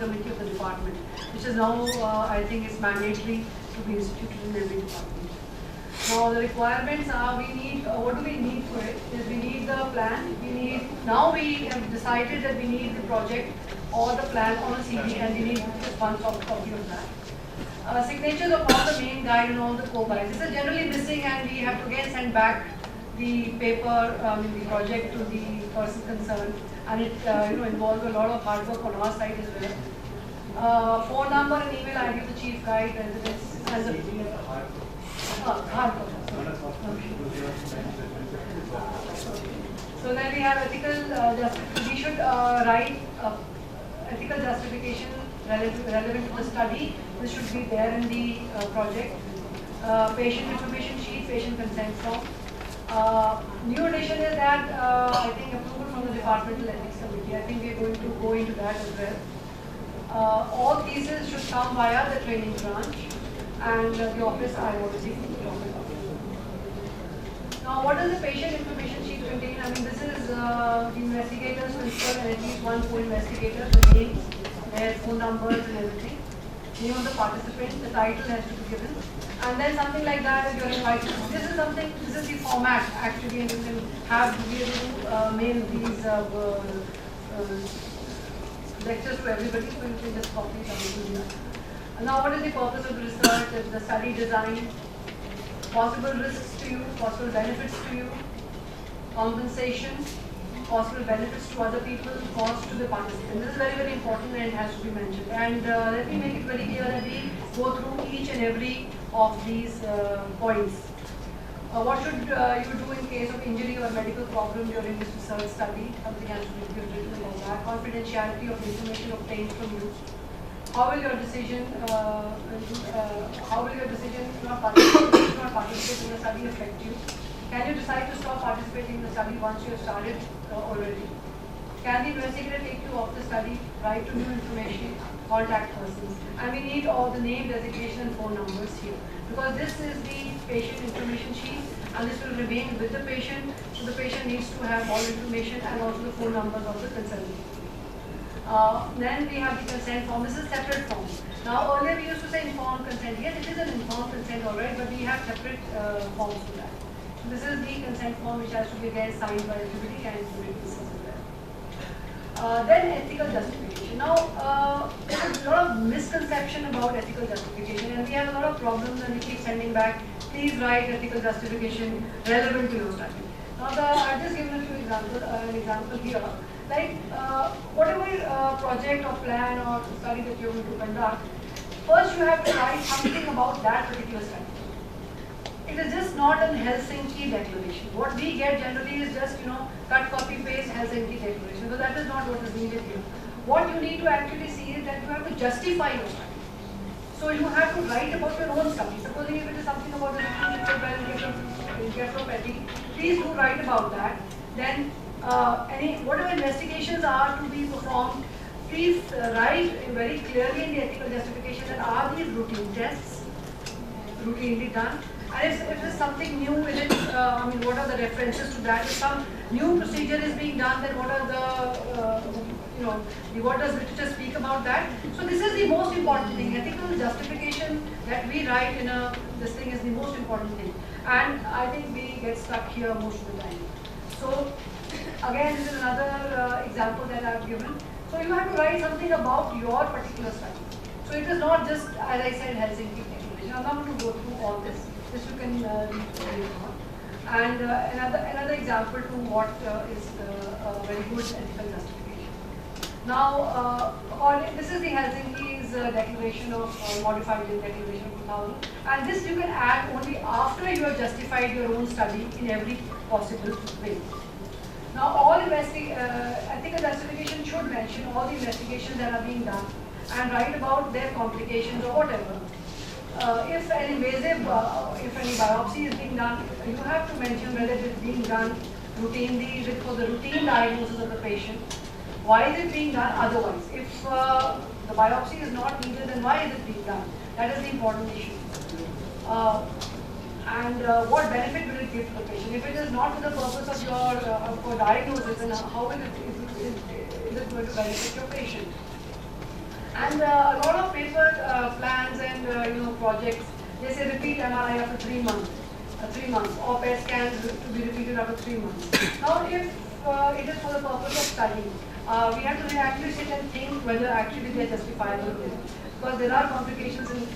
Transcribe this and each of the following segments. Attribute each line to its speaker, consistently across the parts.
Speaker 1: committee of the department, which is now, I think, it's mandatory to be instituted in every department. Now the requirements are, we need, what do we need for it? Is we need the plan, now we have decided that we need the project or the plan on a CD, and we need one soft copy of that. Signatures of all the main guide and all the co-guides. This is generally missing, and we have to again send back the paper, the project to the person concerned, and it involves a lot of hard work on our side as well. Phone number and email ID of the chief guide, residence, and the hard copy. So then we have ethical justification. We should write ethical justification relevant to the study. This should be there in the project. Patient information sheet, patient consent form. New addition is that I think approval from the departmental ethics committee. I think we are going to go into that as well. All theses should come via the training branch and the office I already. Now, what does the patient information sheet contain? I mean, this is the investigators principal and at least one co-investigator, the names, their phone numbers and everything. Name of the participant, the title has to be given. And then something like that, you're invited. This is the format actually, and you can have to be able to mail these lectures to everybody, so you can just copy something here. Now, what is the purpose of the research? The study design, possible risks to you, possible benefits to you, compensation, possible benefits to other people, cost to the participant. This is very, very important and it has to be mentioned. And let me make it very clear that we go through each and every of these points. What should you do in case of injury or medical problem during this research study? Something has to be written about that. Confidentiality of information obtained from you. How will your decision not participate in the study affect you? Can you decide to stop participating in the study once you have started already? Can the investigator take you off the study, write to new information, contact persons? And we need all the name, designation and phone numbers here. Because this is the patient information sheet and this will remain with the patient. So the patient needs to have all information and also the phone numbers of the concerned. Then we have the consent form. This is separate form. Now earlier we used to say informed consent. Yes, it is an informed consent alright, but we have separate forms for that. So this is the consent form which has to be again signed by everybody and witnesses as well. Then ethical justification. Now there is a lot of misconception about ethical justification, and we have a lot of problems, and we keep sending back, please write ethical justification relevant to your study. Now I've just given a few examples, an example here. Like whatever project or plan or study that you're going to conduct, first you have to write something about that particular study. It is just not an Helsinki declaration. What we get generally is just, cut, copy, paste Helsinki declaration. So that is not what is needed here. What you need to actually see is that you have to justify your study. So you have to write about your own study. Supposing if it is something about the Gastropathy, please do write about that. Then whatever investigations are to be performed, please write very clearly in the ethical justification that are these routine tests routinely done, and if there's something new in it, what are the references to that? If some new procedure is being done, then what are the what does literature speak about that? So this is the most important thing. Ethical justification that we write in this thing is the most important thing, and I think we get stuck here most of the time. So again, this is another example that I've given. So you have to write something about your particular study. So it is not just, as I said, Helsinki declaration. I'm not going to go through all this. This you can read later on. And another example to what is a very good ethical justification. Now, this is the Helsinki's declaration of modified declaration of 2000. And this you can add only after you have justified your own study in every possible way. Now, all ethical justification should mention all the investigations that are being done and write about their complications or whatever. If an invasive, if any biopsy is being done, you have to mention whether it is being done routinely, is it for the routine diagnosis of the patient, why is it being done otherwise. If the biopsy is not needed, then why is it being done? That is the important issue. And what benefit will it give to the patient? If it is not for the purpose of your for diagnosis, then how will is it going to benefit your patient? And a lot of paper plans and projects, they say repeat MRI after 3 months, 3 months, or PET scans to be repeated after 3 months. Now, if it is for the purpose of studying, we have to actually sit and think whether actually they are justifiable or not. Because there are complications and we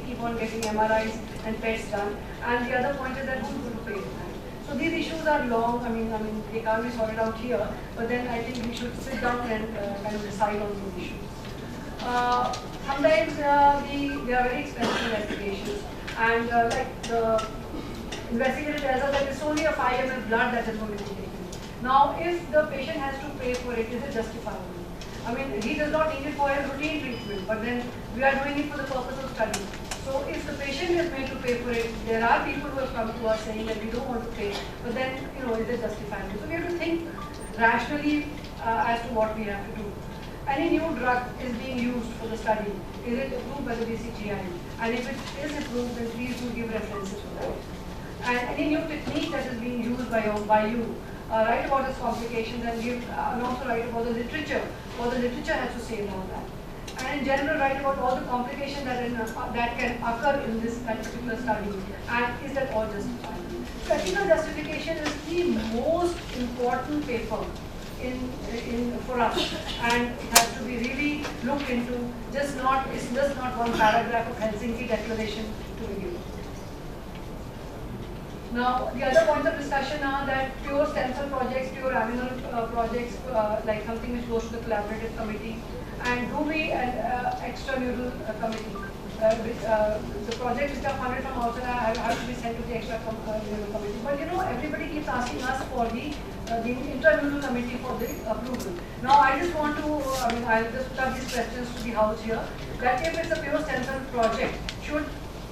Speaker 1: keep on getting MRIs and PETs done. And the other point is that who's going to pay for that? So these issues are long. I mean, they can't be sorted out here. But then I think we should sit down and kind of decide on these issues. Sometimes they are very expensive investigations, and like the investigator tells us that it's only a 5 ml blood that is going to be taken. Now, if the patient has to pay for it, is it justifiable? I mean, he does not need it for his routine treatment, but then we are doing it for the purpose of study. So if the patient is made to pay for it, there are people who have come to us saying that we don't want to pay, but then, is it justifiable? So we have to think rationally as to what we have to do. Any new drug is being used for the study. Is it approved by the PGIMER? And if it is approved, then please do give references for that. And any new technique that is being used by you, write about its complications and also write about the literature, what the literature has to say about that. And in general, write about all the complications that can occur in this particular study, and is that all justified? So ethical justification is the most important paper for us, and it has to be really looked into. It's just not one paragraph of Helsinki Declaration to begin with. Now, the other points of discussion are that pure stem cell projects, pure animal projects, like something which goes to the collaborative committee, and do we an extramural committee. The projects which are funded from outside have to be sent to the extramural committee. But everybody keeps asking us for the intramural committee for the approval. Now, I just want to, I'll just put up these questions to the House here, that if it's a pure stem cell project, should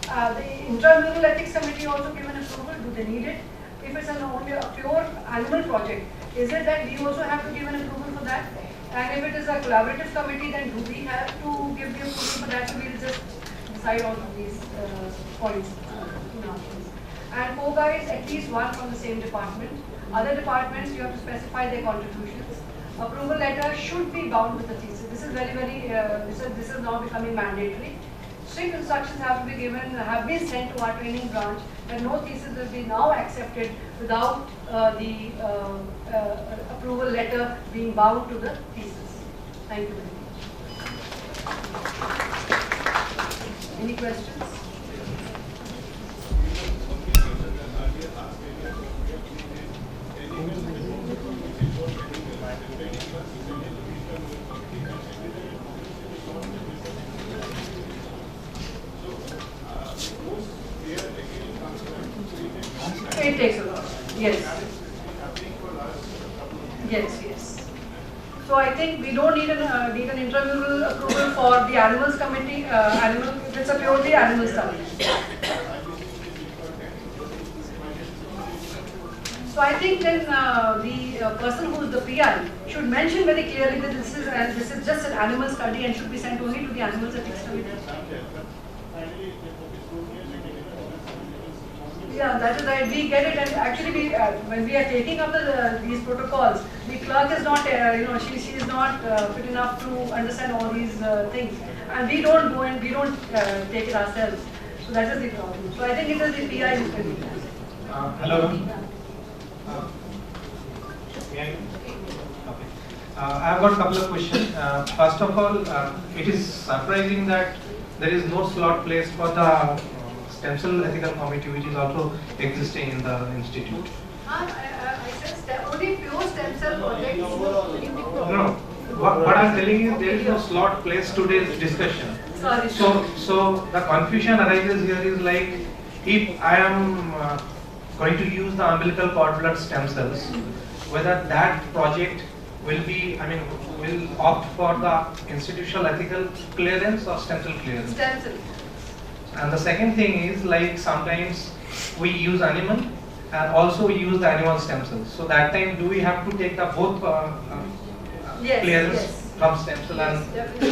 Speaker 1: the intramural ethics committee also give an approval? Do they need it? If it's only a pure animal project, is it that we also have to give an approval for that? And if it is a collaborative committee, then do we have to give the approval for that? So we'll just decide on these points in our case. And co-guides, at least one from the same department. Other departments, you have to specify their contributions. Approval letter should be bound with the thesis. This is this is now becoming mandatory. Strict instructions have been sent to our training branch that no thesis will be now accepted without the approval letter being bound to the thesis. Thank you very much. Any questions? It takes a lot. Yes. Yes. So I think we don't need an intramural approval for the animals committee. It's a purely animal study. So I think then the person who is the PI should mention very clearly that this is just an animal study and should be sent only to the animals ethics committee. Yeah, that is right. We get it, and actually, when we are taking up these protocols, the clerk is not, she is not fit enough to understand all these things, and we don't go and we don't take it ourselves. So that is the problem. So I think it is the PI who can do that.
Speaker 2: Hello. Okay. I have got a couple of questions. First of all, it is surprising that there is no slot placed for the Stem Cell Ethical Committee, which is also existing in the institute.
Speaker 1: I said only pure stem cell projects.
Speaker 2: No. What I am telling you, there is no slot placed today's discussion.
Speaker 1: Sorry.
Speaker 2: So the confusion arises here is like, if I am going to use the umbilical cord blood stem cells, whether that project will opt for the institutional ethical clearance or stem cell clearance.
Speaker 1: Stem cell.
Speaker 2: And the second thing is, like, sometimes we use animal and also we use the animal stem cells. So that time, do we have to take the both clearance from stem cell?
Speaker 1: Yes, definitely.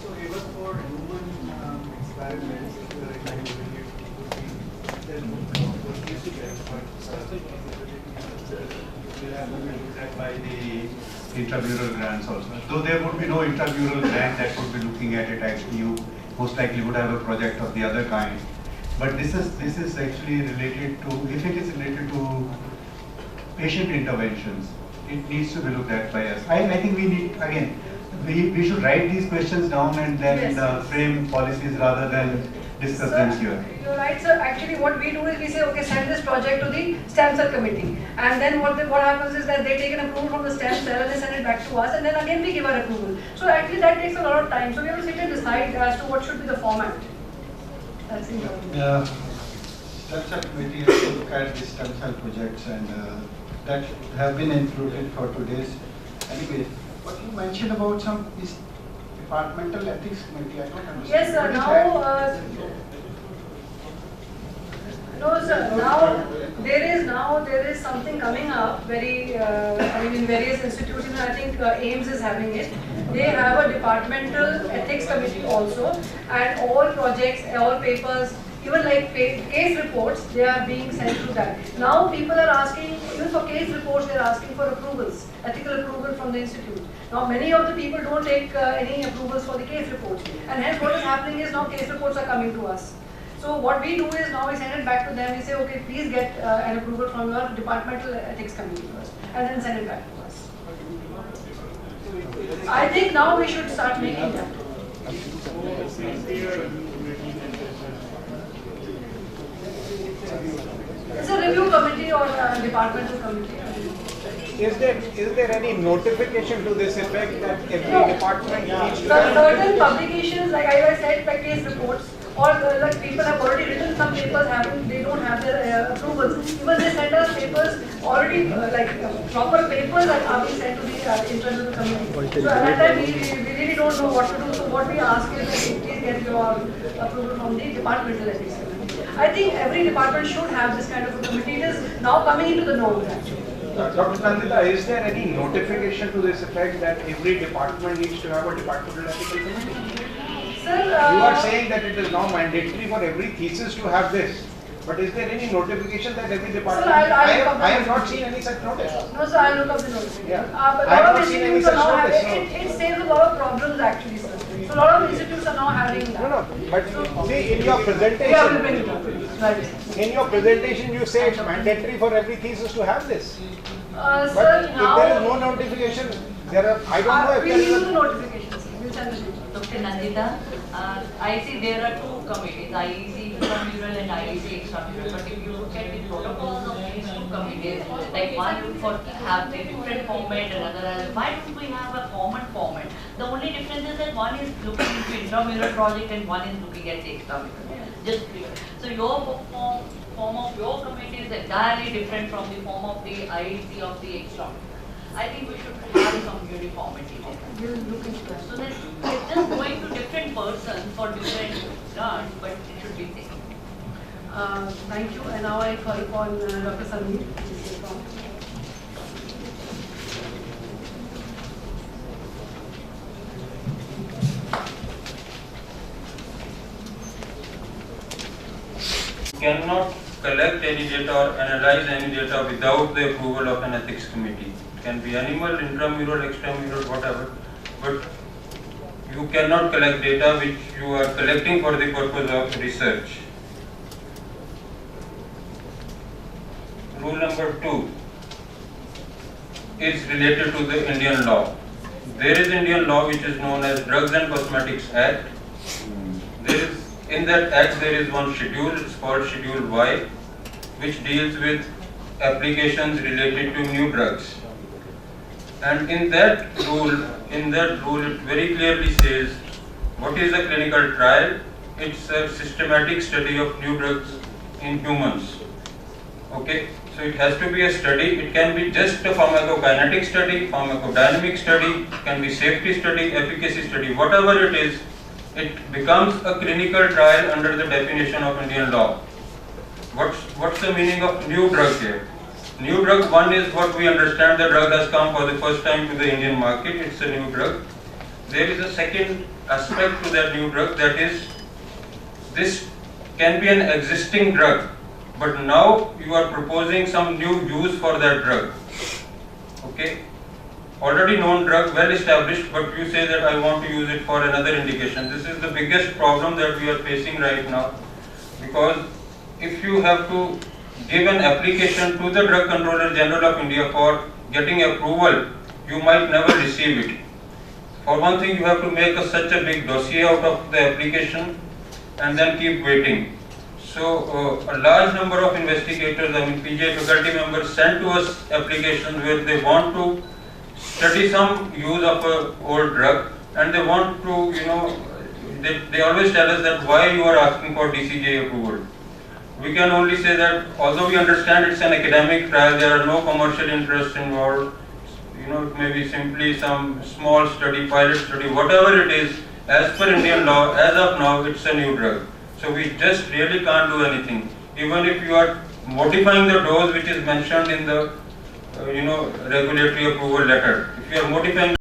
Speaker 3: So even for human experiments, by the
Speaker 4: intramural grants also. Though there would be no intramural grant that would be looking at it, actually you most likely would have a project of the other kind. But this is actually related to, if it is related to patient interventions, it needs to be looked at by us. I think we need, again, we should write these questions down and then frame policies rather than discuss them here.
Speaker 1: You're right, sir. Actually, what we do is we say, okay, send this project to the stem cell committee, and then what happens is that they take an approval from the stem cell and they send it back to us, and then again we give our approval. So actually, that takes a lot of time. So we have to sit and decide as to what should be the format. That's important.
Speaker 3: Stem cell committee has to look at the stem cell projects, and that have been included for today's. Anyway, what you mentioned about some is departmental ethics committee. I don't understand.
Speaker 1: Yes, sir. No, sir. Now there is something coming up. In various institutions. I think AIMS is having it. They have a departmental ethics committee also, and all projects, all papers, even like case reports, they are being sent to that. Now people are asking, even for case reports, they are asking for approvals, ethical approval from the institute. Now many of the people don't take any approvals for the case reports, and hence what is happening is now case reports are coming to us. So what we do is now we send it back to them. We say, okay, please get an approval from your departmental ethics committee first, and then send it back to us. I think now we should start making that. It's a review committee or a departmental committee.
Speaker 5: Is there any notification to this effect that every department needs to
Speaker 1: have? Certain publications, like I said, like case reports, or like people have already written some papers, they don't have their approvals. Even they send us papers already, proper papers are being sent to the internal committee. So at that time we really don't know what to do. So what we ask is that please get your approval from the departmental ethics committee. I think every department should have this kind of a committee. It is now coming into the norms actually.
Speaker 5: Dr. Nandita, is there any notification to this effect that every department needs to have a departmental ethical committee?
Speaker 1: Sir,
Speaker 5: you are saying that it is now mandatory for every thesis to have this. But is there any notification that every department?
Speaker 1: Sir,
Speaker 5: I have not seen any such notice.
Speaker 1: No, sir, I'll look up the notice.
Speaker 5: Yeah.
Speaker 1: But
Speaker 5: I have not seen any such notice.
Speaker 1: It saves a lot of problems actually, sir. So a lot of institutes are now having that.
Speaker 5: No, but see, in your presentation,
Speaker 1: right.
Speaker 5: In your presentation you say it's mandatory for every thesis to have this.
Speaker 1: Sir,
Speaker 5: but if
Speaker 1: now
Speaker 5: there is no notification, I don't know if
Speaker 1: we
Speaker 5: there is
Speaker 1: will use the notifications. We'll send it.
Speaker 6: Dr. Nandita, I see there are two committees, IEC intramural and IEC extramural. But if you look at the protocols of these two committees, like one for have the different format, another has, why don't we have a common format? The only difference is that one is looking into intramural project and one is looking at the extramural. Just clear. So your form of your committee is entirely different from the form of the IEC of the extramural. I think we should have some uniformity there.
Speaker 1: We'll look into that.
Speaker 6: So that it's just going to different persons for different grants, but it should be same.
Speaker 1: Thank you. And now I call upon Dr. Sameer.
Speaker 7: Cannot collect any data or analyze any data without the approval of an ethics committee. It can be animal, intramural, extramural, whatever, but you cannot collect data which you are collecting for the purpose of research. Rule number 2 is related to the Indian law. There is Indian law which is known as Drugs and Cosmetics Act. In that act there is one schedule, it's called Schedule Y, which deals with applications related to new drugs. And in that rule it very clearly says what is a clinical trial. It's a systematic study of new drugs in humans. Okay, so it has to be a study. It can be just a pharmacokinetic study, pharmacodynamic study, it can be safety study, efficacy study, whatever it is. It becomes a clinical trial under the definition of Indian law. What's the meaning of new drug here? New drug, one is what we understand, the drug has come for the first time to the Indian market, it's a new drug. There is a second aspect to that new drug, that is, this can be an existing drug, but now you are proposing some new use for that drug. Okay? already known drug, well established, but you say that I want to use it for another indication. This is the biggest problem that we are facing right now, because if you have to give an application to the Drug Controller General of India for getting approval, you might never receive it. For one thing, you have to make such a big dossier out of the application and then keep waiting. So a large number of investigators, PGI faculty members, send to us applications where they want to study some use of a old drug, and they want to, they always tell us that why you are asking for DCGI approval. We can only say that although we understand it's an academic trial, there are no commercial interests involved. It may be simply some small study, pilot study, whatever it is, as per Indian law, as of now, it's a new drug. So we just really can't do anything. Even if you are modifying the dose which is mentioned in the, regulatory approval letter, if you are modifying